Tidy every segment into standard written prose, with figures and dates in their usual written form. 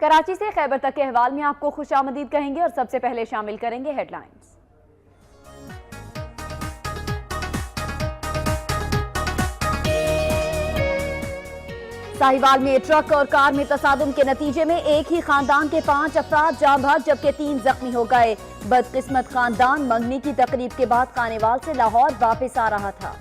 कराची से खैबर तक के अहवाल में आपको खुश आमदीद कहेंगे और सबसे पहले शामिल करेंगे हेडलाइंस। साहिवाल में ट्रक और कार में तसादुम के नतीजे में एक ही खानदान के 5 अफराद जाँ बहक जबकि 3 जख्मी हो गए। बदकिस्मत खानदान मंगनी की तकरीब के बाद खानेवाल से लाहौर वापस आ रहा था।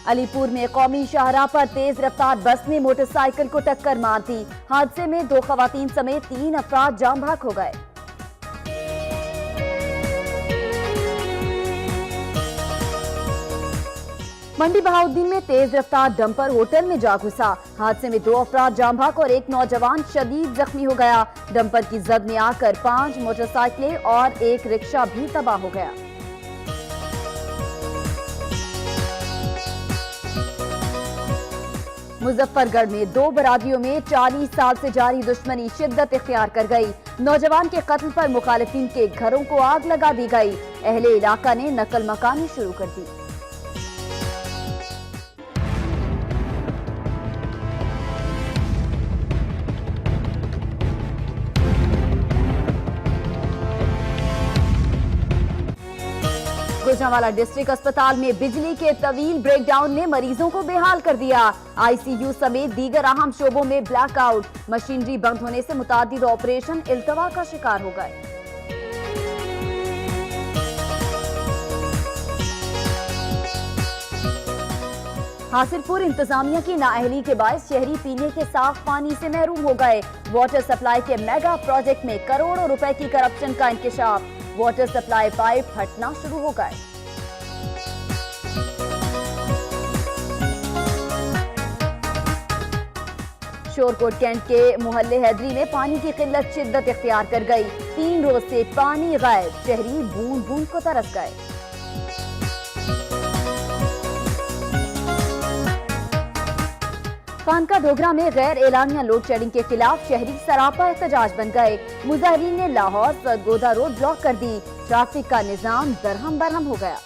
अलीपुर में कौमी शाहराह पर तेज रफ्तार बस ने मोटरसाइकिल को टक्कर मार दी। हादसे में 2 खवातीन समेत 3 अफराद जाँ बहक हो गए। मंडी बहाउद्दीन में तेज रफ्तार डंपर होटल में जा घुसा। हादसे में 2 अफराद जाँ बहक और एक नौजवान शदीद जख्मी हो गया। डंपर की जद में आकर 5 मोटरसाइकिलें और एक रिक्शा भी तबाह हो गया। मुजफ्फरगढ़ में 2 बरादरियों में 40 साल से जारी दुश्मनी शिद्दत इख्तियार कर गई। नौजवान के कत्ल पर मुखालिफिन के घरों को आग लगा दी गई। अहले इलाका ने नकल मकानी शुरू कर दी। गुजरांवाला डिस्ट्रिक्ट अस्पताल में बिजली के तवील ब्रेकडाउन ने मरीजों को बेहाल कर दिया। आईसीयू समेत दीगर अहम शोबों में ब्लैकआउट। मशीनरी बंद होने से मुतादिद ऑपरेशन इल्तवा का शिकार हो गए। हासिलपुर इंतजामिया की नाअहली के बायस शहरी पीने के साफ पानी से महरूम हो गए। वाटर सप्लाई के मेगा प्रोजेक्ट में करोड़ों रुपए की करप्शन का इंकशाफ। वाटर सप्लाई पाइप फटना शुरू हो गए। शोरकोट कैंट के मोहल्ले हैदरी में पानी की किल्लत शिद्दत इख्तियार कर गई। 3 रोज से पानी गायब। शहरी बूंद बूंद को तरस गए। खानका डोगरा में गैर एलानिया लोड शेडिंग के खिलाफ शहरी सरापा एहतजाज बन गए। मुजाहिरीन ने लाहौर सरगोदा रोड ब्लॉक कर दी। ट्रैफिक का निजाम दरहम बरहम हो गया।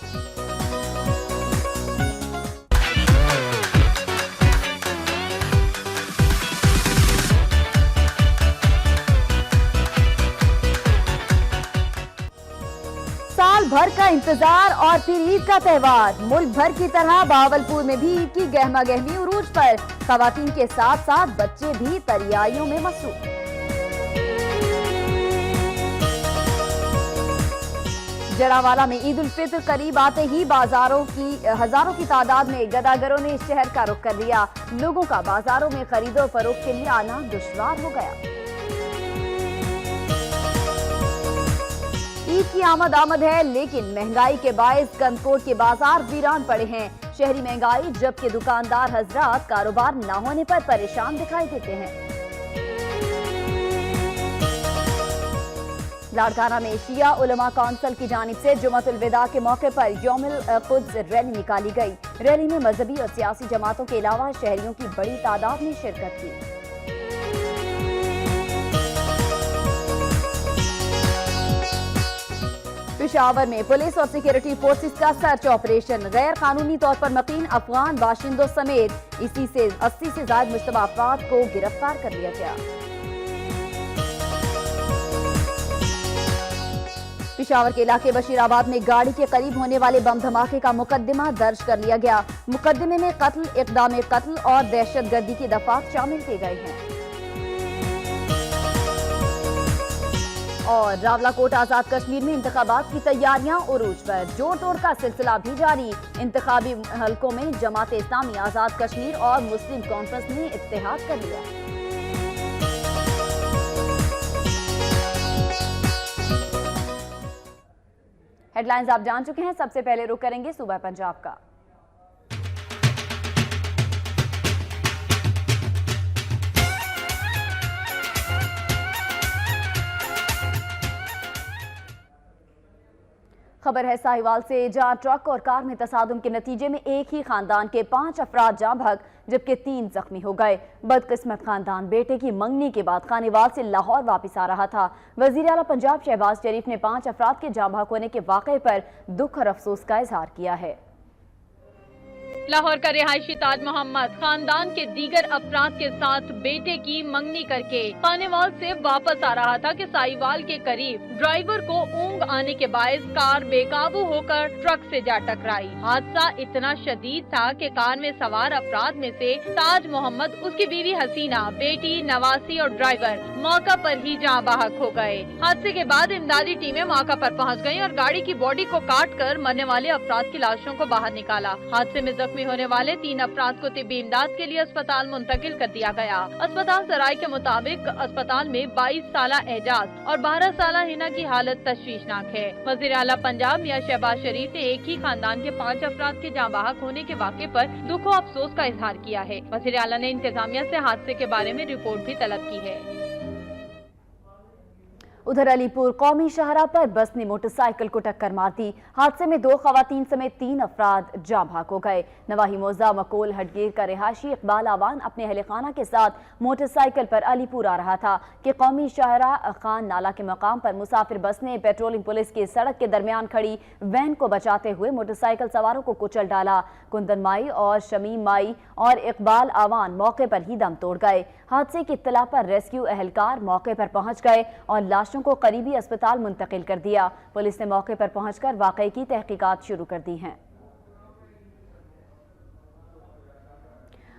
साल भर का इंतजार और फिर ईद का त्यौहार। मुल्क भर की तरह बावलपुर में भी ईद की गहमा गहमी उरूज पर। खवातीन के साथ साथ बच्चे भी तैयारियों में मसरूफ। जड़ावाला में ईद उल फित्र करीब आते ही हजारों की तादाद में गदागरों ने शहर का रुख कर लिया। लोगों का बाजारों में खरीदो फरोख्त के लिए आना दुश्वार हो गया। ईद की आमद है, लेकिन महंगाई के बायस कनकोट के बाजार वीरान पड़े हैं। शहरी महंगाई जबकि दुकानदार हजरात कारोबार न होने पर परेशान दिखाई देते हैं। लाड़काना में शिया उलमा काउंसिल की जानिब से जुमअतुल विदा के मौके पर यौमुल कुद्स रैली निकाली गई। रैली में मजहबी और सियासी जमातों के अलावा शहरियों की बड़ी तादाद में शिरकत की। पेशावर में पुलिस और सिक्योरिटी फोर्सेस का सर्च ऑपरेशन। गैर कानूनी तौर पर मुकीम अफगान बाशिंदों समेत 80 से ज्यादा मुश्तबा अफराद को गिरफ्तार कर लिया गया। पेशावर के इलाके बशीराबाद में गाड़ी के करीब होने वाले बम धमाके का मुकदमा दर्ज कर लिया गया। मुकदमे में कत्ल, इक़दाम कत्ल और दहशतगर्दी की दफात शामिल किए गए हैं। और रावलाकोट आजाद कश्मीर में इंतखाबात की तैयारियां उरूज पर। जोर तोड़ का सिलसिला भी जारी। इंतखाबी हलकों में जमात इस्लामी, आजाद कश्मीर और मुस्लिम कॉन्फ्रेंस ने इत्तेहाद कर लिया। हेडलाइंस आप जान चुके हैं। सबसे पहले रुख करेंगे सूबा पंजाब का। खबर है साहिवाल से, जहां ट्रक और कार में तसादुम के नतीजे में एक ही खानदान के 5 अफराद जाँ बहक जबकि 3 जख्मी हो गए। बदकिस्मत खानदान बेटे की मंगनी के बाद खानेवाल से लाहौर वापस आ रहा था। वजीर आला पंजाब शहबाज शरीफ ने 5 अफराद के जाँ बहक होने के वाक़े पर दुख और अफसोस का इजहार किया है। लाहौर का रिहायशी ताज मोहम्मद खानदान के दीगर अफराद के साथ बेटे की मंगनी करके खानेवाल से वापस आ रहा था कि साहिवाल के करीब ड्राइवर को ऊंग आने के बायस कार बेकाबू होकर ट्रक से जा टकराई। हादसा इतना शदीद था कि कार में सवार अफराद में से ताज मोहम्मद, उसकी बीवी हसीना, बेटी नवासी और ड्राइवर मौका पर ही जाँ बहक हो गए। हादसे के बाद इमदादी टीमें मौका पर पहुंच गईं और गाड़ी की बॉडी को काट कर मरने वाले अफराद की लाशों को बाहर निकाला। हादसे में जख्मी होने वाले 3 अफराद को तिब्बी इमदाद के लिए अस्पताल मुंतकिल कर दिया गया। अस्पताल सराय के मुताबिक अस्पताल में 22 साला एजाज और 12 साला हिना की हालत तशवीशनाक है। वज़ीर आला पंजाब मियां शहबाज शरीफ ने एक ही खानदान के 5 अफराद के जाँ बहक होने के वाक़े पर दुख और अफसोस का इजहार किया है। वज़ीर आला ने इंतजामिया से हादसे के बारे में रिपोर्ट भी तलब की है। उधर अलीपुर कौमी शाहराह पर बस ने मोटरसाइकिल को टक्कर मार दी। हादसे में 2 खवातीन समेत 3 अफराद जाँ बहक हो गए। नवाही मौजा मकोल हटगीर का रिहायशी इकबाल आवान अपने अहले खाना के साथ मोटरसाइकिल पर अलीपुर आ रहा था कि कौमी शाहराह खान नाला के मकाम पर मुसाफिर बस ने पेट्रोलिंग पुलिस की सड़क के दरमियान खड़ी वैन को बचाते हुए मोटरसाइकिल सवारों को कुचल डाला। कुंदन माई और शमीम माई और इकबाल आवान मौके पर ही दम तोड़ गए। हादसे की इत्तला पर रेस्क्यू एहलकार मौके पर पहुंच गए और लाशों को करीबी अस्पताल मुंतकिल कर दिया। पुलिस ने मौके पर पहुंचकर वाकये की तहकीकात शुरू कर दी हैं।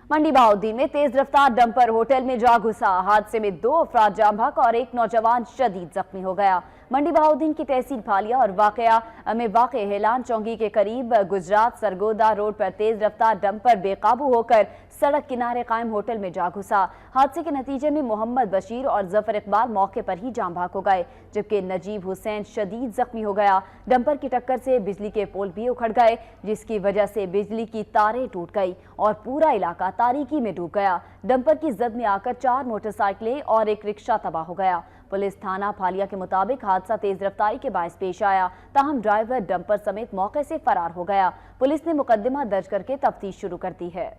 मंडी बहाउद्दीन में तेज रफ्तार डंपर होटल में जा घुसा। हादसे में 2 अफराद जाँ बहक और एक नौजवान शदीद जख्मी हो गया। मंडी बहाउद्दीन की तहसील फालिया और वाकया में वाक़े हेलान चौंगी के करीब गुजरात सरगोदा रोड पर तेज रफ्तार डंपर बेकाबू होकर सड़क किनारे कायम होटल में जा घुसा। हादसे के नतीजे में मोहम्मद बशीर और जफर इकबाल मौके पर ही जाँ बहक हो गए, जबकि नजीब हुसैन शदीद जख्मी हो गया। डंपर की टक्कर से बिजली के पोल भी उखड़ गए, जिसकी वजह से बिजली की तारें टूट गई और पूरा इलाका तारीकी में डूब गया। डंपर की जद में आकर 4 मोटरसाइकिलें और एक रिक्शा तबाह हो गया। पुलिस थाना फालिया के मुताबिक हादसा तेज रफ्तारी के बायस पेश आया, ताहम ड्राइवर डंपर समेत मौके से फरार हो गया। पुलिस ने मुकदमा दर्ज करके तफ्तीश शुरू कर दी है।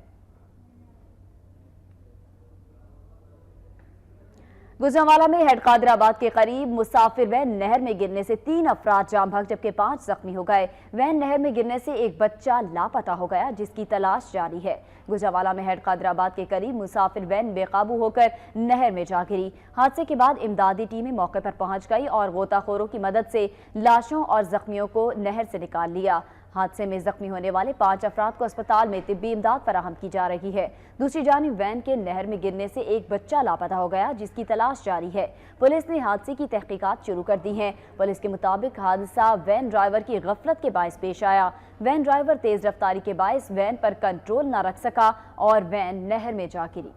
गुजरांवाला में हेड कादराबाद के करीब मुसाफिर वैन नहर में गिरने से 3 अफराद जाँ बहक जबकि 5 जख्मी हो गए। वैन नहर में गिरने से एक बच्चा लापता हो गया, जिसकी तलाश जारी है। गुजरांवाला में हेड कादराबाद के करीब मुसाफिर वैन बेकाबू होकर नहर में जा गिरी। हादसे के बाद इमदादी टीमें मौके पर पहुंच गई और गोताखोरों की मदद से लाशों और जख्मियों को नहर से निकाल लिया। हादसे में जख्मी होने वाले 5 अफराद को अस्पताल में तिब्बी इमदाद फराहम की जा रही है। दूसरी जानिब वैन के नहर में गिरने से एक बच्चा लापता हो गया, जिसकी तलाश जारी है। पुलिस ने हादसे की तहकीकात शुरू कर दी हैं। पुलिस के मुताबिक हादसा वैन ड्राइवर की गफलत के बायस पेश आया। वैन ड्राइवर तेज रफ्तारी के बायस वैन पर कंट्रोल न रख सका और वैन नहर में जा गिरी।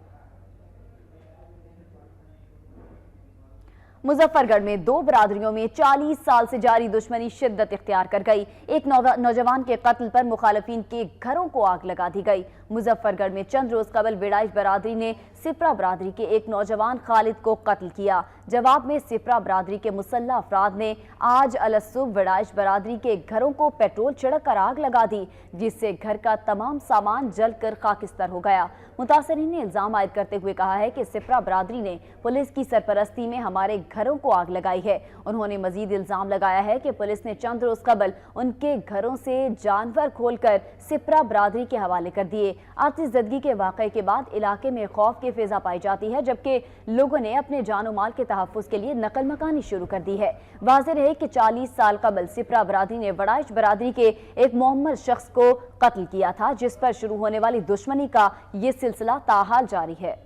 मुजफ्फरगढ़ में 2 बरादरियों में 40 साल से जारी दुश्मनी शिद्दत इख्तियार कर गई। एक नौजवान के कत्ल पर मुखालिफिन के घरों को आग लगा दी गई। मुजफ्फरगढ़ में चंद रोज कबल विड़ाइश बरादरी ने सिपरा बरादरी के एक नौजवान खालिद को कत्ल किया। जवाब में सिपरा बरादरी के मुसल्ला अफराद ने आज अलसुब विड़ाइश बरादरी के घरों को पेट्रोल छिड़क कर आग लगा दी, जिससे घर का तमाम सामान जलकर खाकिस्तर हो गया। मुतासरीन ने इल्जाम आयद करते हुए कहा है कि सिपरा बरादरी ने पुलिस की सरपरस्ती में हमारे घरों को आग लगाई है। उन्होंने मजीद इल्जाम लगाया है कि पुलिस ने चंद रोज कबल उनके घरों से जानवर खोलकर सिपरा बरादरी के हवाले कर दिए। आतिशज़दगी के वाक़े के बाद इलाके में खौफ की फिजा पाई जाती है, जबकि लोगों ने अपने जानो माल के तहफ़्फ़ुज़ के लिए नकल मकानी शुरू कर दी है। वाज़ेह है कि 40 साल कबल सिपरा बरादरी ने वड़ाइश बरादरी के एक मोहम्मद शख्स को कत्ल किया था, जिस पर शुरू होने वाली दुश्मनी का ये सिलसिला ताहाल जारी है।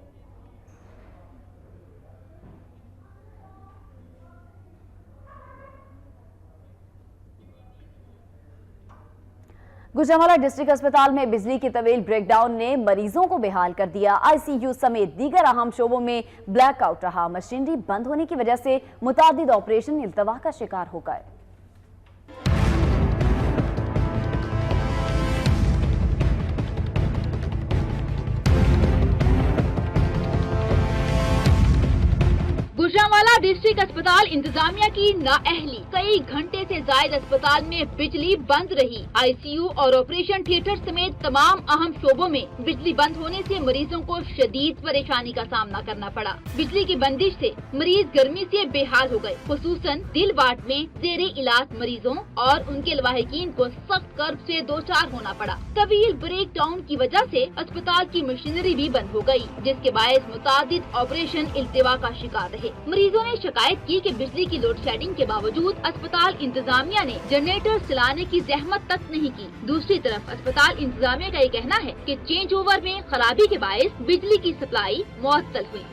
गुजरांवाला डिस्ट्रिक्ट अस्पताल में बिजली की तवील ब्रेकडाउन ने मरीजों को बेहाल कर दिया। आईसीयू समेत दीगर अहम शोबों में ब्लैकआउट रहा। मशीनरी बंद होने की वजह से मुतादिद ऑपरेशन इल्तवा का शिकार हो गए। गुजरांवाला डिस्ट्रिक्ट डिस्ट्रिक्ट अस्पताल इंतजामिया की नाअहली, कई घंटे से जायद अस्पताल में बिजली बंद रही। आईसीयू और ऑपरेशन थिएटर समेत तमाम अहम शोबों में बिजली बंद होने से मरीजों को शदीद परेशानी का सामना करना पड़ा। बिजली की बंदिश से मरीज गर्मी से बेहाल हो गए, खुसूसन दिल वार्ड में जेरे इलाज मरीजों और उनके लवाहिकीन को सख्त कर्ब से दो चार होना पड़ा। तवील ब्रेक डाउन की वजह से अस्पताल की मशीनरी भी बंद हो गई, जिसके बायस मुतादिद ऑपरेशन इल्तिवा का शिकार रहे। मरीजों ने शिकायत की कि बिजली की लोड शेडिंग के बावजूद अस्पताल इंतजामिया ने जनरेटर चलाने की जहमत तक नहीं की। दूसरी तरफ अस्पताल इंतजामिया का ये कहना है कि चेंज ओवर में खराबी के बायस बिजली की सप्लाई मुअत्तल हुई।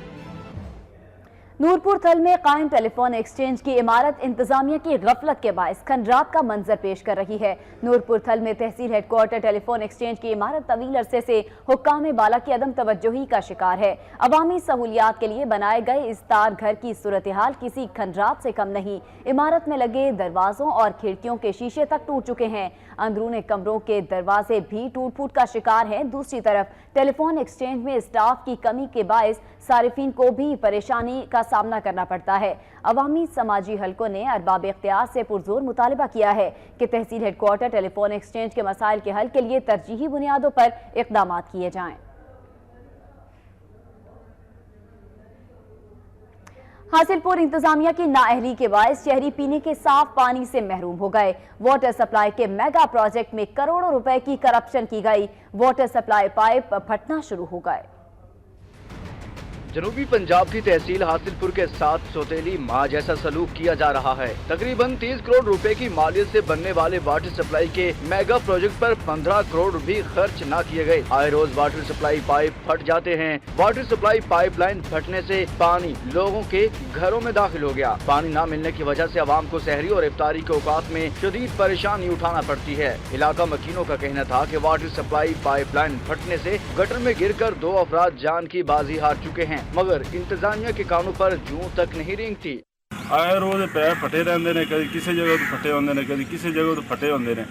नूरपुर थल में कायम टेलीफोन एक्सचेंज की इमारत इंतजामिया की गफलत के बायस खंडरात का मंजर पेश कर रही है। नूरपुर थल में तहसील हेडक्वार्टर टेलीफोन एक्सचेंज की इमारत तवील अरसे से हुक्काम बाला की अदम तवज्जोही का शिकार है। अवामी सहूलियात के लिए बनाए गए इस तार घर की सूरत हाल किसी खंडरात से कम नहीं। इमारत में लगे दरवाजों और खिड़कियों के शीशे तक टूट चुके हैं। अंदरूने कमरों के दरवाजे भी टूट फूट का शिकार हैं। दूसरी तरफ टेलीफोन एक्सचेंज में स्टाफ की कमी के बायस सारिफीन को भी परेशानी का सामना करना पड़ता है। अवामी समाजी हलकों ने अरबाब इख्तियार से पुरजोर मुतालिबा किया है कि तहसील हेडक्वार्टर टेलीफोन एक्सचेंज के मसाइल के हल के लिए तरजीही बुनियादों पर इक़दाम किए जाएं। हासिलपुर इंतजामिया की नाअहली के बायस शहरी पीने के साफ पानी से महरूम हो गए। वाटर सप्लाई के मेगा प्रोजेक्ट में करोड़ों रुपए की करप्शन की गई। वाटर सप्लाई पाइप फटना शुरू हो गए। जनूबी पंजाब की तहसील हासिलपुर के साथ सौतेली माँ जैसा सलूक किया जा रहा है। तकरीबन 30 करोड़ रुपए की मालियत से बनने वाले वाटर सप्लाई के मेगा प्रोजेक्ट पर 15 करोड़ भी खर्च न किए गए। आए रोज वाटर सप्लाई पाइप फट जाते हैं। वाटर सप्लाई पाइपलाइन फटने से पानी लोगों के घरों में दाखिल हो गया। पानी न मिलने की वजह से आवाम को सहरी और इफ्तारी के औकात में शदीद परेशानी उठाना पड़ती है। इलाका मकीनों का कहना था कि वाटर सप्लाई पाइपलाइन फटने से गटर में गिरकर 2 अफराद जान की बाजी हार चुके हैं, मगर इंतजामिया के कानों पर जूं तक नहीं रेंगती। आए रोज पैप फटे रहते हैं, कभी किसी जगह तो फटे होंगे ने, कभी किसी जगह तो फटे होंगे ने।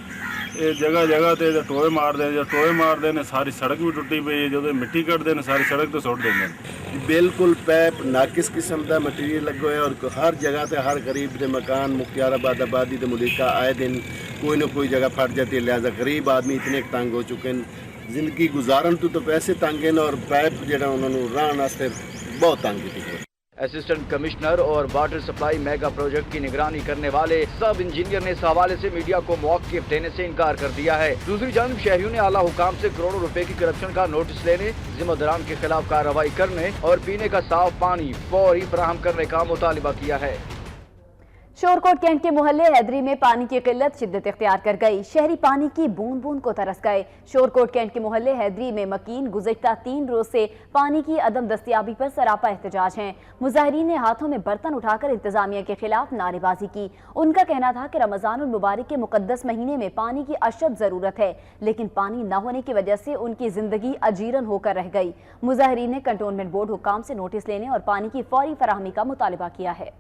ये जगह जगह ते टोए मारते हैं, सारी सड़क भी टुटी पई है। जो मिट्टी कटते हैं सारी सड़क तो सुट देंगे। बिल्कुल पैप नाकिस किस्म का मटीरियल लगे हुए और हर जगह ते हर गरीब के मकान मुख्तियाराबाद आबादी के मुलीका आए दिन कोई ना कोई जगह फट जाती है। लिहाजा गरीब आदमी इतने तंग हो चुके हैं, जिंदगी गुजारन तो पैसे तंग हैं और पैप जो उन्होंने रहने वास्ते बहुत तंग की। असिस्टेंट कमिश्नर और वाटर सप्लाई मेगा प्रोजेक्ट की निगरानी करने वाले सब इंजीनियर ने इस हवाले से मीडिया को मौक़िफ़ देने से इनकार कर दिया है। दूसरी जानब शहरियों ने आला हुकाम से करोड़ों रुपए की करप्शन का नोटिस लेने, जिम्मेदारान के खिलाफ कार्रवाई करने और पीने का साफ पानी फौरी फराहम करने का मुतालिबा किया है। शोरकोट कैंट के मोहल्ले हैदरी में पानी की किल्लत शिद्दत इख्तियार कर गई। शहरी पानी की बूंद बूंद को तरस गए। शोरकोट कैंट के मोहल्ले हैदरी में मकीन गुज़िश्ता 3 रोज से पानी की अदम दस्तियाबी पर सरापा एहतजाज हैं। मुजाहिरीन ने हाथों में बर्तन उठाकर इंतजामिया के खिलाफ नारेबाजी की। उनका कहना था कि रमजानुल मुबारक के मुकद्दस महीने में पानी की अशद जरूरत है, लेकिन पानी न होने की वजह से उनकी जिंदगी अजीरन होकर रह गई। मुजाहिरीन ने कंटोनमेंट बोर्ड हुकाम से नोटिस लेने और पानी की फौरी फराहमी का मुतालिबा किया है।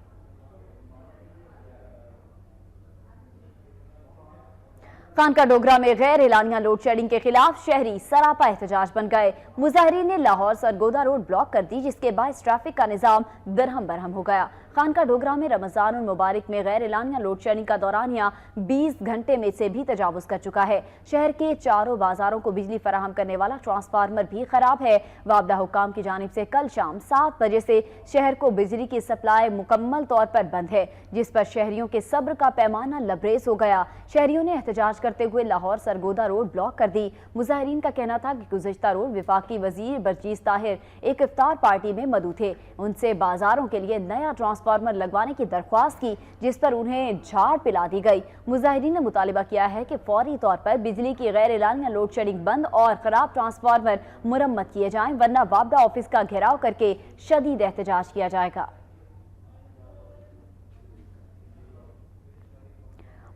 खानका डोगरा में गैर एलानिया लोड शेडिंग के खिलाफ शहरी सरापा एहतजाज बन गए। मुजाहिरीन ने लाहौर सरगोदा रोड ब्लॉक कर दी, जिसके बाद ट्रैफिक का निजाम दरहम बरहम हो गया। खानका डोगरा में रमजानुल मुबारक में गैर एलानिया लोड शेडिंग का दौरानिया 20 घंटे में से भी तजावुज कर चुका है। शहर के चारों बाजारों को बिजली फराहम करने वाला ट्रांसफार्मर भी खराब है। वाबदा हुकाम की जानिब से कल शाम 7 बजे से शहर को बिजली की सप्लाई मुकम्मल तौर पर बंद है, जिस पर शहरियों के सब्र का पैमाना लबरेज हो गया। शहरियों ने एहतजाज करते हुए लाहौर सरगोदा रोड ब्लॉक कर दी। मुजाहिरीन का कहना था कि गुज़िश्ता रोज वफाकी वजीर बरजीस ताहिर एक इफ्तार पार्टी में मदऊ थे। उनसे बाजारों के लिए नया ट्रांसफार्मर लगवाने की दरख्वास्त की, जिस पर उन्हें झाड़ पिला दी गई। मुजाहिरीन ने मुतालिबा किया है कि फौरी तौर पर बिजली की गैर एलानिया लोड शेडिंग बंद और खराब ट्रांसफार्मर मुरम्मत किए जाएं, वरना वाबदा ऑफिस का घेराव करके शदीद एहतजाज किया जाएगा।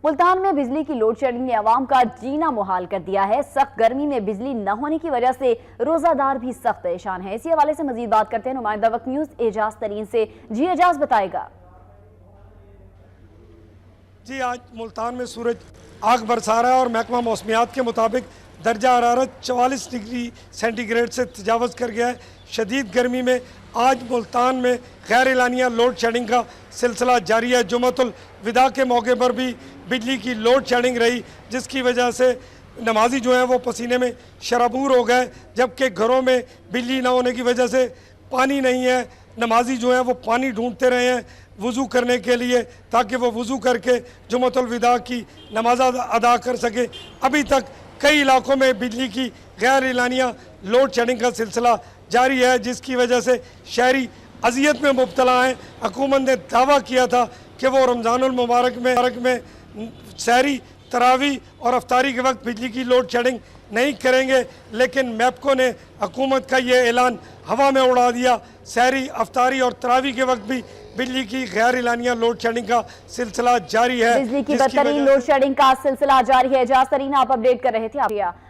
मुल्तान में बिजली की लोड शेडिंग ने आवाम का जीना मुहाल कर दिया है। सख्त गर्मी में बिजली न होने की वजह से रोजादार भी सख्त परेशान है। इसी हवाले से मजीद बात करते हैं नुमाइंदा वक्त न्यूज एजाज तरीन से। जी एजाज बताएगा। जी आज मुल्तान में सूरज आग बरसा रहा है और महकमा मौसमियात के मुताबिक दर्जा हरारत 44 डिग्री सेंटीग्रेड से तजावज़ कर गया है। शदीद गर्मी में आज मुल्तान में गैर एलानिया लोड शेडिंग का सिलसिला जारी है। जुम्मतुल विदा के मौके पर भी बिजली की लोड शेडिंग रही, जिसकी वजह से नमाजी जो हैं वो पसीने में शराबूर हो गए, जबकि घरों में बिजली ना होने की वजह से पानी नहीं है। नमाजी जो हैं वो पानी ढूंढते रहे हैं वज़ू करने के लिए, ताकि वो वज़ू करके जुम्मतुल विदा की नमाज अदा कर सके। अभी तक कई इलाकों में बिजली की गैर एलानिया लोड शेडिंग का सिलसिला जारी है, जिसकी वजह से शहरी अजियत में मुब्तला हैं। हुकूमत ने दावा किया था कि वो रमज़ानुल मुबारक में सहरी, तरावी और अफ्तारी के वक्त बिजली की लोड शेडिंग नहीं करेंगे, लेकिन मैपको ने हुकूमत का ये ऐलान हवा में उड़ा दिया। सहरी, अफ्तारी और तरावी के वक्त भी बिजली की गैर एलानिया लोड शेडिंग का सिलसिला जारी है। बिजली की बदतरीन लोड शेडिंग का सिलसिला जारी है। जासरीन आप अपडेट कर रहे थे।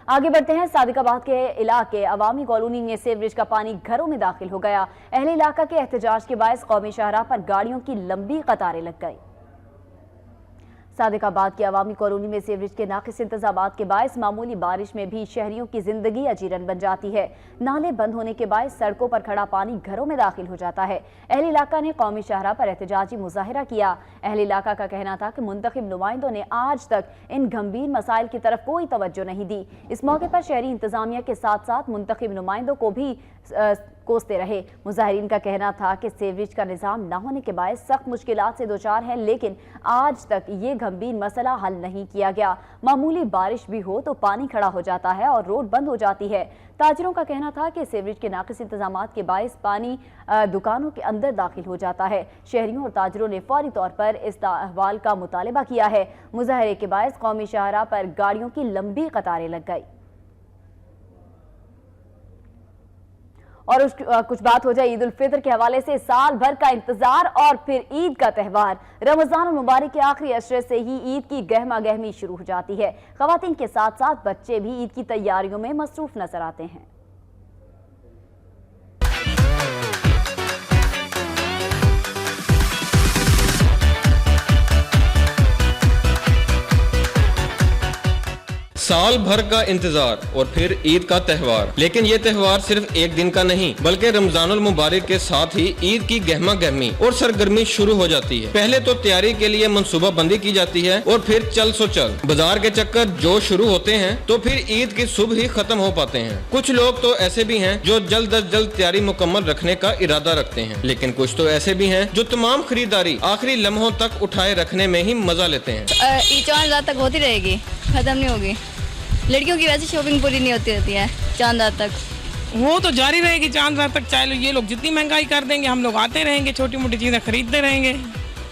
आगे बढ़ते हैं। सादिकाबाद के इलाके अवामी कॉलोनी में सीवरेज का पानी घरों में दाखिल हो गया। अहले इलाका के एहतजाज के बायस कौमी शाहराह पर गाड़ियों की लंबी कतारें लग गई। सादिकाबाद की अवामी कॉलोनी में सीवरेज के नाक़िस इंतजामात के बायस मामूली बारिश में भी शहरियों की जिंदगी अजीरन बन जाती है। नाले बंद होने के बायस सड़कों पर खड़ा पानी घरों में दाखिल हो जाता है। अहले इलाका ने कौमी शाहराह पर एहतजाजी मुजाहिरा किया। अहले इलाका का कहना था कि मुंतखब नुमाइंदों ने आज तक इन गंभीर मसाइल की तरफ कोई तवज्जो नहीं दी। इस मौके पर शहरी इंतजामिया के साथ साथ मुंतखब नुमाइंदों को भी कोसते रहे। मुजाहिरीन का कहना था कि सीवरेज का निज़ाम न होने के बायस सख्त मुश्किलात से दोचार है, लेकिन आज तक ये गंभीर मसला हल नहीं किया गया। मामूली बारिश भी हो तो पानी खड़ा हो जाता है और रोड बंद हो जाती है। ताजिरों का कहना था कि सीवरेज के नाक़िस इंतजामात के बायस पानी दुकानों के अंदर दाखिल हो जाता है। शहरियों और ताजिरों ने फौरी तौर पर इस अहवाल का मुतालबा किया है। मुजाहरे के बायस कौमी शाहराह पर गाड़ियों की लंबी कतारें लग गई। और कुछ बात हो जाए ईद उल फितर के हवाले से। साल भर का इंतजार और फिर ईद का त्यौहार। रमजान मुबारक के आखिरी अशरे से ही ईद की गहमा गहमी शुरू हो जाती है। खवातीन के साथ साथ बच्चे भी ईद की तैयारियों में मसरूफ नजर आते हैं। साल भर का इंतजार और फिर ईद का त्यौहार, लेकिन ये त्यौहार सिर्फ एक दिन का नहीं बल्कि रमजानुल मुबारक के साथ ही ईद की गहमा गहमी और सरगर्मी शुरू हो जाती है। पहले तो तैयारी के लिए मंसूबा बंदी की जाती है और फिर चल सो चल बाजार के चक्कर जो शुरू होते हैं तो फिर ईद की सुबह ही खत्म हो पाते हैं। कुछ लोग तो ऐसे भी हैं जो जल्द अज जल्द तैयारी मुकम्मल रखने का इरादा रखते हैं, लेकिन कुछ तो ऐसे भी हैं जो तमाम खरीदारी आखिरी लम्हों तक उठाए रखने में ही मजा लेते हैं। ईद चांद रात तक होती रहेगी, खत्म नहीं होगी। लड़कियों की वैसे शॉपिंग पूरी नहीं होती रहती है चांद रात तक। वो तो जारी रहेगी चांद रात तक, चाहे ये लोग जितनी महंगाई कर देंगे हम लोग आते रहेंगे, छोटी मोटी चीजें खरीदते रहेंगे।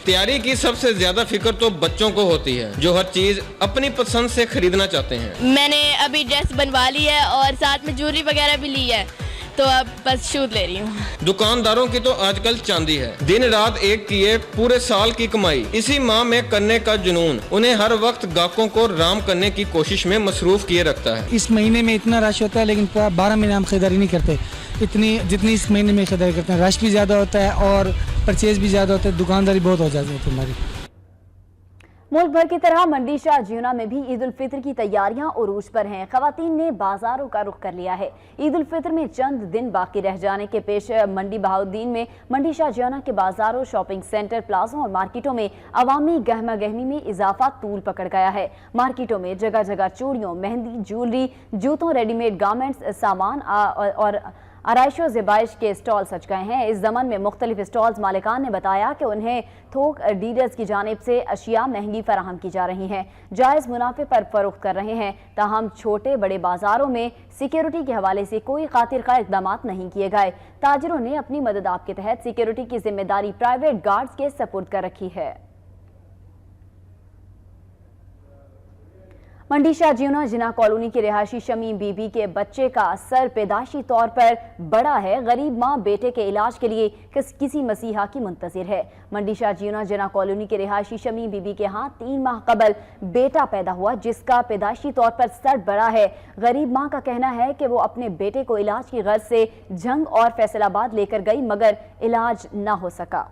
तैयारी की सबसे ज्यादा फिक्र तो बच्चों को होती है जो हर चीज अपनी पसंद से खरीदना चाहते हैं। मैंने अभी ड्रेस बनवा ली है और साथ में ज्वेलरी वगैरह भी ली है, तो अब बस शूट ले रही हूँ। दुकानदारों की तो आजकल चांदी है, दिन रात एक किए पूरे साल की कमाई इसी माह में करने का जुनून उन्हें हर वक्त ग्राहकों को राम करने की कोशिश में मसरूफ किए रखता है। इस महीने में इतना रश होता है, लेकिन 12 महीने हम खरीदारी नहीं करते इतनी जितनी इस महीने में खरीदारी करते हैं। रश भी ज़्यादा होता है और परचेज भी ज़्यादा होता है, दुकानदारी बहुत हो जाती है हमारी। मुल्क भर की तरह मंडी शाह जियोना में भी ईद उल फितर की तैयारियां उरूज पर हैं। खवातीन ने बाजारों का रुख कर लिया है। ईद उल फितर में चंद दिन बाकी रह जाने के पेश मंडी बहाउद्दीन में मंडी शाह जियोना के बाजारों, शॉपिंग सेंटर, प्लाजों और मार्केटों में अवामी गहमा गहमी में इजाफा तूल पकड़ गया है। मार्केटों में जगह जगह चूड़ियों, मेहंदी, ज्वेलरी, जूतों, रेडीमेड गारमेंट्स, सामान और आराइशो ज़ेबाइश के स्टॉल सज गए हैं। इस ज़मन में मुख्तलिफ स्टॉल्स मालिकान ने बताया कि उन्हें थोक डीलर्स की जानिब से अशिया महंगी फराहम की जा रही हैं, जायज़ मुनाफे पर फरोख्त कर रहे हैं। ताहम छोटे बड़े बाजारों में सिक्योरिटी के हवाले से कोई खातिर खा इक़दाम नहीं किए गए। ताजिरों ने अपनी मदद आप के तहत सिक्योरिटी की जिम्मेदारी प्राइवेट गार्ड्स के सपुर्द कर रखी है। मंडी शाह जियोना जिना कॉलोनी के रिहायशी शमीम बीबी के बच्चे का सर पैदाशी तौर पर बड़ा है। गरीब माँ बेटे के इलाज के लिए किसी मसीहा की मुंतजिर है। मंडी शाह जियोना जिना कॉलोनी के रिहायशी शमीम बीबी के यहाँ 3 माह कबल बेटा पैदा हुआ, जिसका पैदाशी तौर पर सर बड़ा है। गरीब माँ का कहना है कि वो अपने बेटे को इलाज की गर्ज से झंग और फैसलाबाद लेकर गई, मगर इलाज न हो सका।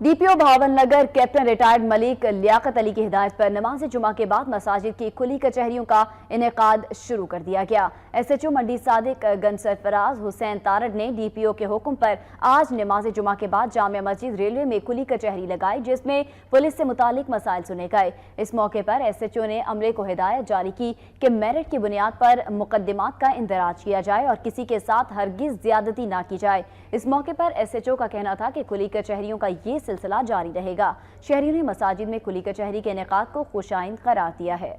डीपीओ भावन नगर कैप्टन रिटायर्ड मलिक लियाकत अली की हिदायत पर नमाज जुमा के बाद मसाजिद की खुली कचहरियों का इनेकाद शुरू कर दिया गया। एसएचओ मंडी सादिक गंज सरफराज हुसैन तारड़ ने डीपीओ के हुक्म पर आज नमाज जुमा के बाद जामिया मस्जिद रेलवे में खुली कचहरी लगाई, जिसमें पुलिस से मुतालिक मसाइल सुने गए। इस मौके पर एसएचओ ने अमले को हिदायत जारी की कि मेरिट की बुनियाद पर मुकदमात का इंदराज किया जाए और किसी के साथ हरगिज ज्यादती ना की जाए। इस मौके पर एसएचओ का कहना था कि खुली कचहरियों का ये सिलसिला जारी रहेगा। शहरियों ने मसाजिद में खुली कचहरी के इनेकाद को खुशाइंद करार दिया है।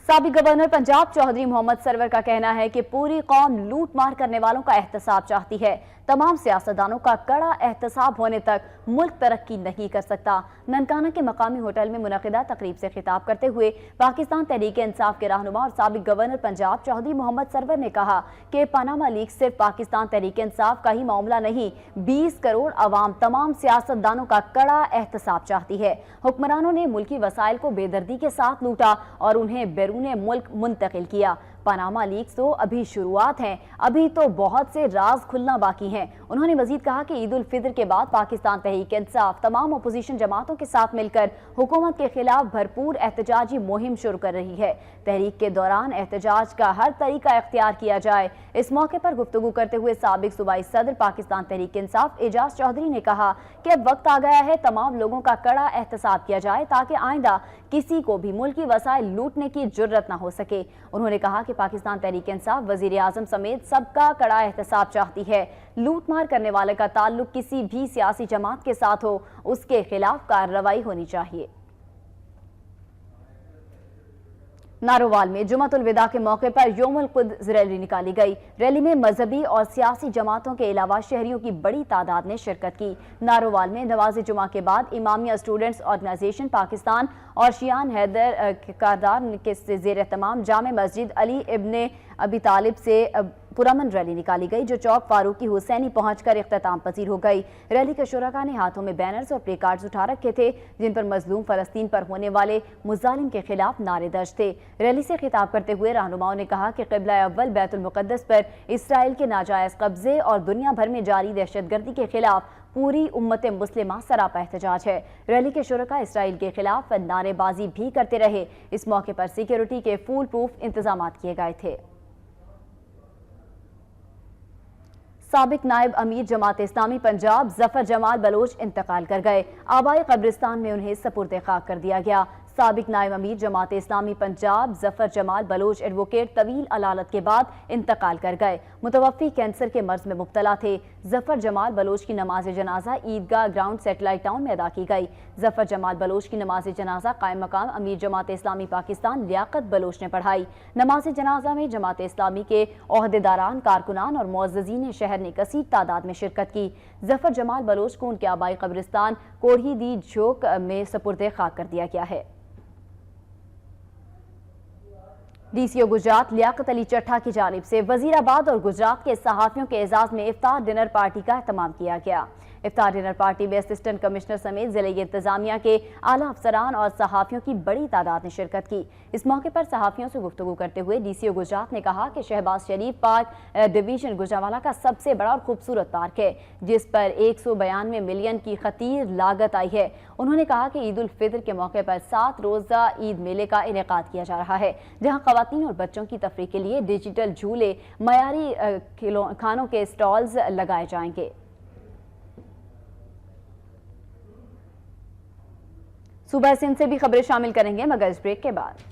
साबिक गवर्नर पंजाब चौधरी मोहम्मद सरवर का कहना है कि पूरी कौम लूट मार करने वालों का एहतसाब चाहती है। तमाम सियासतदानों का कड़ा एहतसाब होने तक मुल्क तरक्की नहीं कर सकता। ननकाना के मकामी होटल में मुनक़िदा तकरीब से खिताब करते हुए पाकिस्तान तहरीक-ए-इंसाफ के रहनुमा और साबिक गवर्नर पंजाब चौधरी मोहम्मद सरवर ने कहा कि पनामा लीक्स सिर्फ पाकिस्तान तहरीक-ए-इंसाफ का ही मामला नहीं, 20 करोड़ अवाम तमाम सियासतदानों का कड़ा एहतसाब चाहती है। हुक्मरानों ने मुल्की वसाइल को बेदर्दी के साथ लूटा और उन्हें बैरूने मुल्क मुंतकिल किया। पनामा लीक्स तो अभी शुरुआत है, अभी तो बहुत से राज खुलना बाकी हैं। उन्होंने मजीद कहा कि ईद उल फितर के बाद पाकिस्तान तहरीक इंसाफ तमाम अपोजिशन जमातों के साथ मिलकर हुकूमत के खिलाफ भरपूर एहतजाजी मुहिम शुरू कर रही है। तहरीक के दौरान एहतजाज का हर तरीका इख्तियार किया जाए। इस मौके पर गुफ्तगू करते हुए साबिक सूबाई सदर पाकिस्तान तहरीक इंसाफ एजाज चौधरी ने कहा कि अब वक्त आ गया है तमाम लोगों का कड़ा एहतसाब किया जाए ताकि आइंदा किसी को भी मुल्की वसाइल लूटने की जुर्रत न हो सके। उन्होंने कहा कि पाकिस्तान तहरीक इंसाफ वजीर आजम समेत सबका कड़ा एहतसाब चाहती है। लूट मार करने वाले का ताल्लुक किसी भी सियासी जमात के साथ हो, उसके खिलाफ कार्रवाई होनी चाहिए। नारोवाल में जुमातुल विदा के मौके पर यौमुल कुद्स रैली निकाली गई। रैली में मजहबी और सियासी जमातों के अलावा शहरियों की बड़ी तादाद ने शिरकत की। नारोवाल में नमाज जुमा के बाद इमामिया स्टूडेंट्स ऑर्गेनाइजेशन पाकिस्तान और शियान हैदर कारदार के जेर तमाम जामे मस्जिद अली इब्ने अबी तालिब से पुरमन रैली निकाली गई, जो चौक फारूकी हुसैनी पहुंचकर इख्तिताम पजीर हो गई। रैली के शुरका ने हाथों में बैनर्स और प्ले कार्ड्स उठा रखे थे, जिन पर मजलूम फलस्तीन पर होने वाले मुजालिम के खिलाफ नारे दर्ज थे। रैली से खिताब करते हुए रहनुमाओं ने कहा कि क़िबला अव्वल बैतुल मुक़द्दस पर इसराइल के नाजायज़ कब्जे और दुनिया भर में जारी दहशतगर्दी के खिलाफ पूरी उम्मत मुस्लिमा सरापा एहतजाज है। रैली के शुरका इसराइल के खिलाफ नारेबाजी भी करते रहे। इस मौके पर सिक्योरिटी के फूल प्रूफ इंतजाम किए गए थे। साबिक नायब अमीर जमात इस्लामी पंजाब जफर जमाल बलोच इंतकाल कर गए। आबाई कब्रिस्तान में उन्हें सपुर्द खाक कर दिया गया। साबिक नायब अमीर जमात इस्लामी पंजाब जफर जमाल बलोच एडवोकेट तवील अलालत के बाद इंतकाल कर गए। मुतवफ़ी कैंसर के मर्ज में मुब्तला थे। जफर जमाल बलोच की नमाज जनाजा ईदगाह ग्राउंड सेटेलाइट टाउन में अदा की गई। जफर जमाल बलोच की नमाज जनाजा कायम मकाम अमीर जमात इस्लामी पाकिस्तान लियाकत बलोच ने पढ़ाई। नमाज जनाजा में जमात इस्लामी के ओहदेदारान, कारकुनान और मुअज़्ज़िज़ीन शहर ने कसीर तादाद में शिरकत की। जफर जमाल बलोच को उनके आबाई कब्रिस्तान कोढ़ी दी झोंक में सपुर्द खाक कर दिया गया है। डीसीओ गुजरात लियाकत अली चट्ठा की जानिब से वजीराबाद और गुजरात के सहाफ़ियों के एजाज में इफ्तार डिनर पार्टी का एहतमाम किया गया। इफ्तार डिनर पार्टी में असिस्टेंट कमिश्नर समेत जिले इंतजामिया के आला अफसरान और सहाफ़ियों की बड़ी तादाद ने शिरकत की। इस मौके पर सहाफ़ियों से गुफ्तगू करते हुए डीसीओ गुजरात ने कहा कि शहबाज शरीफ पार्क डिवीजन गुजरावाला का सबसे बड़ा और खूबसूरत पार्क है, जिस पर 192 मिलियन की खतीर लागत आई है। उन्होंने कहा कि ईद उल फितर के मौके पर 7 रोज़ा ईद मेले का इनेकाद किया जा रहा है, जहाँ ख़वातीन और बच्चों की तफरीह के लिए डिजिटल झूले, मयारी खानों के स्टॉल्स लगाए जाएंगे। सुबह सिंध से भी खबरें शामिल करेंगे मगर इस ब्रेक के बाद।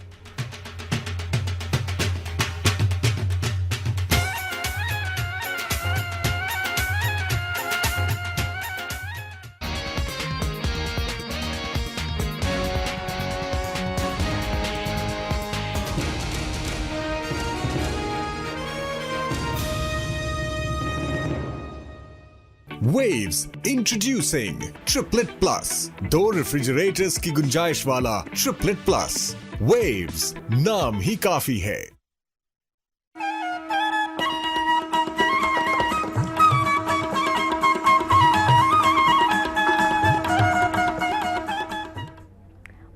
Waves introducing Triplet Plus, 2 refrigerators की गुंजाइश वाला Triplet Plus। Waves नाम ही काफी है।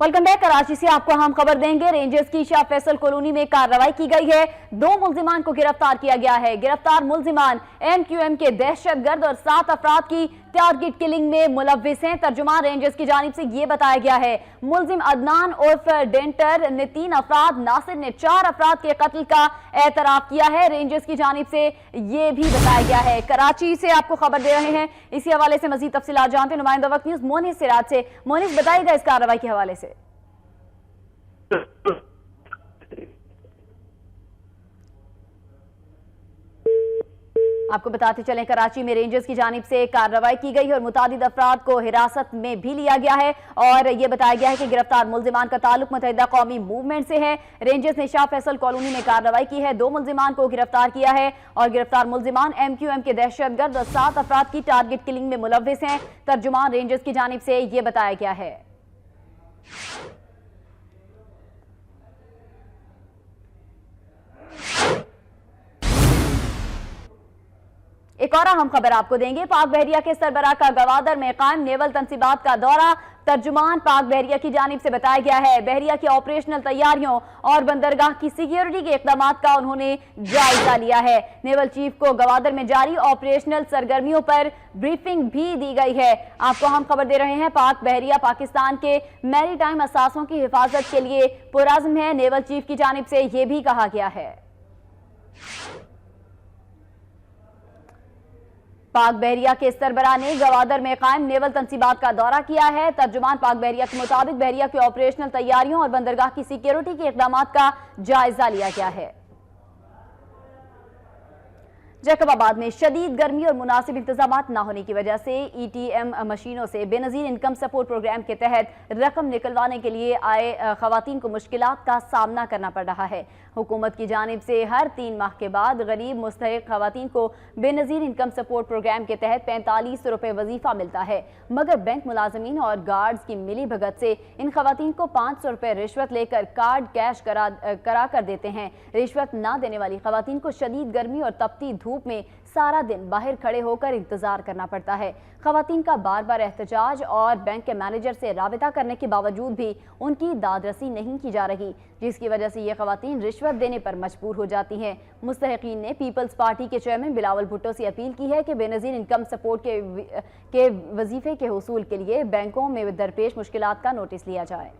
Welcome back. कराची से आपको हम खबर देंगे। रेंजर्स की शाह फैसल कॉलोनी में कार्रवाई की गई है। 2 मुल्जिमान को गिरफ्तार किया गया है। गिरफ्तार मुल्जिमान MQM के दहशतगर्द और 7 अफराद की टारगेट किलिंग में मुलव्विस हैं। तर्जुमान रेंजर्स की जानिब से ये बताया गया है। मुल्जिम अदनान उर्फ डेंटर ने 3 अफराद, नासिर ने 4 अफराद के कत्ल का एतराफ किया है। रेंजर्स की जानिब से ये भी बताया गया है। कराची से आपको खबर दे रहे हैं। इसी हवाले से मजीद तफसीलात जानते हैं नुमाइंदा वक्त न्यूज मोनिस सिराज से। मोनिस, बताइएगा इस कार्रवाई के हवाले से। आपको बताते चलें, कराची में रेंजर्स की जानिब से कार्रवाई की गई और मुतादिद अफराद को हिरासत में भी लिया गया है और यह बताया गया है कि गिरफ्तार मुल्जिमान का ताल्लुक मुत्तहिदा कौमी मूवमेंट से है। रेंजर्स ने शाह फैसल कॉलोनी में कार्रवाई की है। 2 मुल्जिमान को गिरफ्तार किया है और गिरफ्तार मुल्जिमान MQM के दहशतगर्द और 7 अफराद की टारगेट किलिंग में मुलव्विस हैं। तर्जुमान रेंजर्स की जानिब से यह बताया गया है। एक और अहम खबर आपको देंगे। पाक बहरिया के सरबराह का गवादर में कायम नेवल तंसीबात का दौरा। तर्जुमान पाक बहरिया की जानिब से बताया गया है। बहरिया की ऑपरेशनल तैयारियों और बंदरगाह की सिक्योरिटी के इक़दाम का उन्होंने जायजा लिया है। नेवल चीफ को गवादर में जारी ऑपरेशनल सरगर्मियों पर ब्रीफिंग भी दी गई है। आपको हम खबर दे रहे हैं, पाक बहरिया पाकिस्तान के मैरीटाइम असासों की हिफाजत के लिए पुरअज़्म है। नेवल चीफ की जानिब से यह भी कहा गया है। पाक बहरिया के सरबराह ने गवादर में कायम नेवल तंसीबात का दौरा किया है। तर्जुमान पाक बहरिया के मुताबिक बहरिया की ऑपरेशनल तैयारियों और बंदरगाह की सिक्योरिटी के इक़दाम का जायजा लिया गया है। जैकबाबाद में शदीद गर्मी और मुनासिब इंतजामात न होने की वजह से ETM मशीनों से बेनज़ीर इनकम सपोर्ट प्रोग्राम के तहत रकम निकलवाने के लिए आए खवातीन को मुश्किलात का सामना करना पड़ रहा है। हुकूमत की जानिब से हर 3 माह के बाद गरीब मुस्तहिक खवातीन को बेनज़ीर इनकम सपोर्ट प्रोग्राम के तहत 45 रुपये वजीफा मिलता है, मगर बैंक मुलाजमीन और गार्ड्स की मिली भगत से इन खवातीन को 500 रुपये रिश्वत लेकर कार्ड कैश करा कर देते हैं। रिश्वत ना देने वाली खवातीन को शदीद गर्मी और तपती धूप में सारा दिन बाहर खड़े होकर इंतजार करना पड़ता है। खवातीन का बार बार एहतजाज और बैंक के मैनेजर से राबिता करने के बावजूद भी उनकी दादरसी नहीं की जा रही, जिसकी वजह से ये खवातीन रिश्वत देने पर मजबूर हो जाती हैं। मुस्तहिकीन ने पीपल्स पार्टी के चेयरमैन बिलावल भुट्टो से अपील की है कि बेनज़ीर इनकम सपोर्ट के वजीफे के हुसूल के लिए बैंकों में दरपेश मुश्किलात का नोटिस लिया जाए।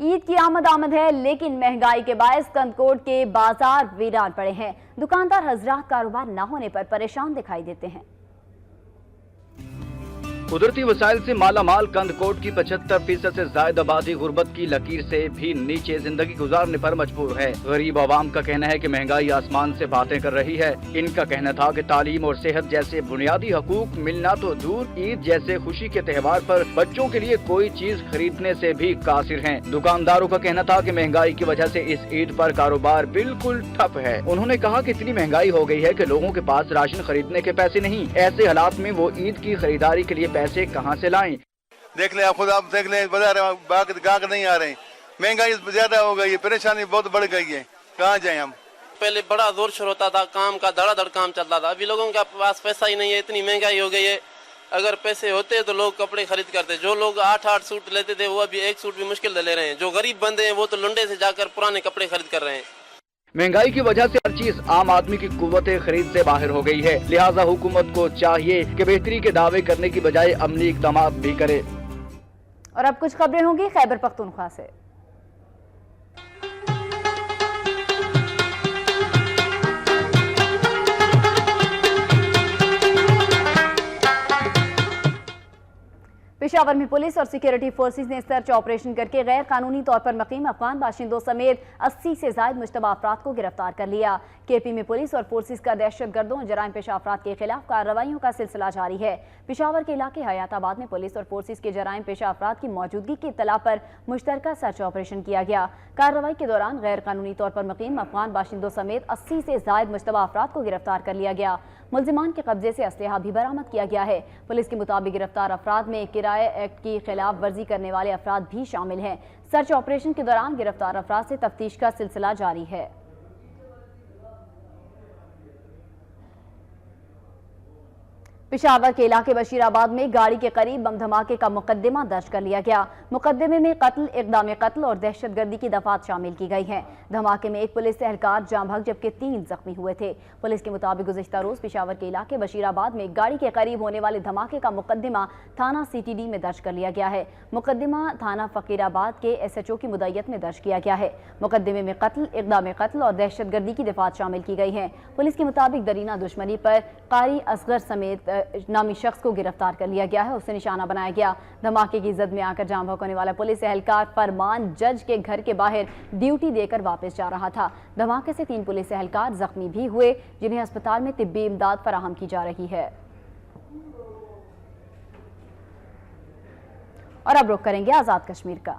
ईद की आमद है, लेकिन महंगाई के बायस कंदकोट के बाजार वीरान पड़े हैं। दुकानदार हजरात कारोबार न होने पर परेशान दिखाई देते हैं। कुदरती वसाइल से माला माल कंदकोट की 75% से ज्यादा आबादी गुर्बत की लकीर से भी नीचे जिंदगी गुजारने पर मजबूर है। गरीब आवाम का कहना है कि महंगाई आसमान से बातें कर रही है। इनका कहना था कि तालीम और सेहत जैसे बुनियादी हकूक मिलना तो दूर, ईद जैसे खुशी के त्योहार पर बच्चों के लिए कोई चीज खरीदने से भी कासिर हैं। दुकानदारों का कहना था कि महंगाई की वजह से इस ईद पर कारोबार बिल्कुल ठप है। उन्होंने कहा कि इतनी महंगाई हो गई है कि लोगों के पास राशन खरीदने के पैसे नहीं। ऐसे हालात में वो ईद की खरीदारी के लिए पैसे कहां से लाएं? देख लें, आप खुद आप देख लें, बाजार गाहक नहीं आ रहे, महंगाई ज्यादा हो गई है, परेशानी बहुत बढ़ गई है, कहाँ जाएं हम? पहले बड़ा जोर शोर होता था, काम का धड़ाधड़ काम चलता था। अभी लोगों के पास पैसा ही नहीं है, इतनी महंगाई हो गई है। अगर पैसे होते तो लोग कपड़े खरीद करते। जो लोग 8-8 सूट लेते थे वो अभी 1 सूट भी मुश्किल से ले रहे हैं। जो गरीब बंदे हैं वो तो लुंडे से जाकर पुराने कपड़े खरीद कर रहे हैं। महंगाई की वजह से हर चीज आम आदमी की कुव्वत खरीद से बाहर हो गई है। लिहाजा हुकूमत को चाहिए कि बेहतरी के दावे करने की बजाय अमली इक़दाम भी करे। और अब कुछ खबरें होंगी खैबर पख्तूनख्वा से। पेशावर में पुलिस और सिक्योरिटी फोर्सेस ने सर्च ऑपरेशन करके गैर कानूनी तौर पर मुकीम अफगान बाशिंदों समेत 80 से ज्यादा मुश्तबा अफराद को गिरफ्तार कर लिया। केपी में पुलिस और फोर्सेस का दहशतगर्दों और जराइम पेशा अफराद के खिलाफ कार्रवाइयों का सिलसिला जारी है। पेशावर के इलाके हयाताबाद में पुलिस और फोर्सेस के जराइम पेशा अफराद की मौजूदगी की इत्तला पर मुश्तरका सर्च ऑपरेशन किया गया। कार्रवाई के दौरान गैर कानूनी तौर पर मुकीम अफगान बाशिंदों समेत 80 से ज्यादा मुश्तबा अफराद को गिरफ्तार कर लिया गया। मुल्जिमान के कब्जे से असलहा भी बरामद किया गया है। पुलिस के मुताबिक गिरफ्तार अफराद में किराए एक्ट की खिलाफ वर्जी करने वाले अफराद भी शामिल हैं। सर्च ऑपरेशन के दौरान गिरफ्तार अफराद से तफ्तीश का सिलसिला जारी है। पेशावर के इलाके बशीराबाद में गाड़ी के करीब बम धमाके का मुकदमा दर्ज कर लिया गया। मुकदमे में कत्ल, इक़दाम कत्ल और दहशतगर्दी की दफात शामिल की गई हैं। धमाके में एक पुलिस एहलकार जाँ भग जबकि 3 जख्मी हुए थे। पुलिस के मुताबिक गुज़िश्ता रोज पेशावर के इलाके बशीराबाद में गाड़ी के करीब होने वाले धमाके का मुकदमा थाना CTD में दर्ज कर लिया गया है। मुकदमा थाना फकीराबाद के SHO की मुद्दत में दर्ज किया गया है। मुकदमे में कत्ल, इक़दाम कत्ल और दहशतगर्दी की दफात शामिल की गई है। पुलिस के मुताबिक दरीना दुश्मनी पर कारी असगर समेत नामी शख्स को गिरफ्तार कर लिया गया है, उसे निशाना बनाया गया। धमाके की जद में आकर जाम होने वाला पुलिस एहलकार फरमान जज के घर के बाहर ड्यूटी देकर वापस जा रहा था। धमाके से 3 पुलिस एहलकार जख्मी भी हुए, जिन्हें अस्पताल में तिब्बी इमदाद फराहम की जा रही है। और अब रुख करेंगे आजाद कश्मीर का।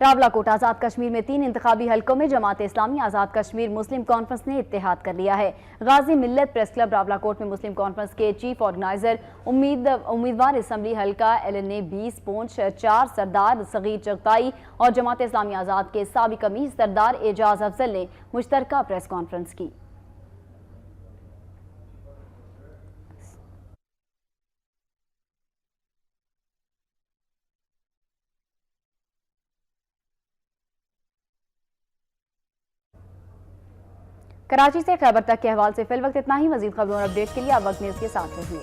रावलाकोट आज़ाद कश्मीर में 3 इंतखाबी हलकों में जमात इस्लामी आज़ाद कश्मीर मुस्लिम कॉन्फ्रेंस ने इत्तेहाद कर लिया है। गाजी मिल्लत प्रेस क्लब रावलाकोट में मुस्लिम कॉन्फ्रेंस के चीफ ऑर्गेनाइजर उम्मीदवार असम्बली हल्का LNA 20 पूंछ 4 सरदार सगीर चगताई और जमात इस्लामी आज़ाद के साबिक अमीर सरदार एजाज अफजल ने मुश्तरका प्रेस कॉन्फ्रेंस की। कराची से खैबर तक के हवाले से फिल वक्त इतना ही। मजीद खबरों और अपडेट के लिए आप वक्त न्यूज़ के साथ रहिए।